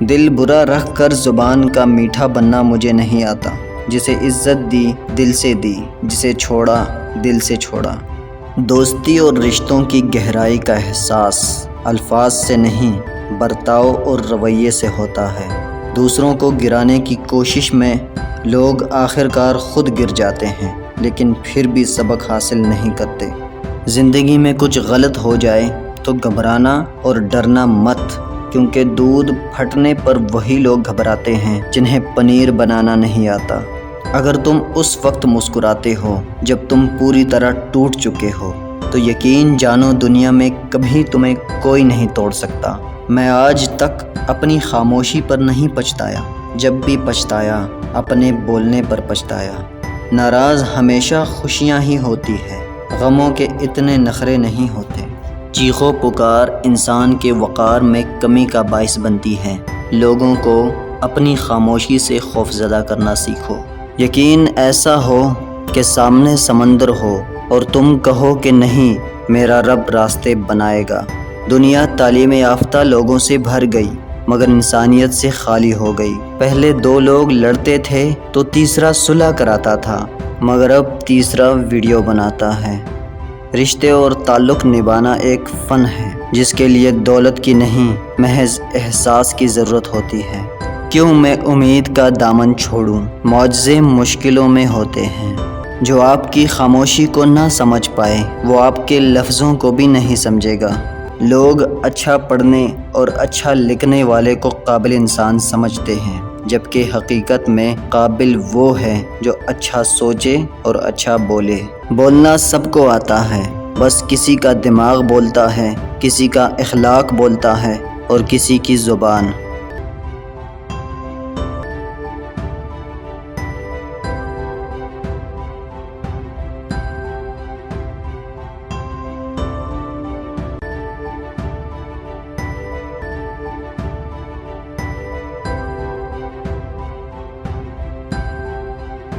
دل برا رکھ کر زبان کا میٹھا بننا مجھے نہیں آتا، جسے عزت دی دل سے دی، جسے چھوڑا دل سے چھوڑا۔ دوستی اور رشتوں کی گہرائی کا احساس الفاظ سے نہیں، برتاؤ اور رویے سے ہوتا ہے۔ دوسروں کو گرانے کی کوشش میں لوگ آخر کار خود گر جاتے ہیں، لیکن پھر بھی سبق حاصل نہیں کرتے۔ زندگی میں کچھ غلط ہو جائے تو گھبرانا اور ڈرنا مت، کیونکہ دودھ پھٹنے پر وہی لوگ گھبراتے ہیں جنہیں پنیر بنانا نہیں آتا۔ اگر تم اس وقت مسکراتے ہو جب تم پوری طرح ٹوٹ چکے ہو، تو یقین جانو دنیا میں کبھی تمہیں کوئی نہیں توڑ سکتا۔ میں آج تک اپنی خاموشی پر نہیں پچھتایا، جب بھی پچھتایا اپنے بولنے پر پچھتایا۔ ناراض ہمیشہ خوشیاں ہی ہوتی ہے، غموں کے اتنے نخرے نہیں ہوتے۔ چیخ و پکار انسان کے وقار میں کمی کا باعث بنتی ہے۔ لوگوں کو اپنی خاموشی سے خوفزدہ کرنا سیکھو۔ یقین ایسا ہو کہ سامنے سمندر ہو اور تم کہو کہ نہیں، میرا رب راستے بنائے گا۔ دنیا تعلیم یافتہ لوگوں سے بھر گئی، مگر انسانیت سے خالی ہو گئی۔ پہلے دو لوگ لڑتے تھے تو تیسرا صلح کراتا تھا، مگر اب تیسرا ویڈیو بناتا ہے۔ رشتے اور تعلق نبھانا ایک فن ہے، جس کے لیے دولت کی نہیں، محض احساس کی ضرورت ہوتی ہے۔ کیوں میں امید کا دامن چھوڑوں؟ معجزے مشکلوں میں ہوتے ہیں۔ جو آپ کی خاموشی کو نہ سمجھ پائے، وہ آپ کے لفظوں کو بھی نہیں سمجھے گا۔ لوگ اچھا پڑھنے اور اچھا لکھنے والے کو قابل انسان سمجھتے ہیں، جبکہ حقیقت میں قابل وہ ہے جو اچھا سوچے اور اچھا بولے۔ بولنا سب کو آتا ہے، بس کسی کا دماغ بولتا ہے، کسی کا اخلاق بولتا ہے اور کسی کی زبان۔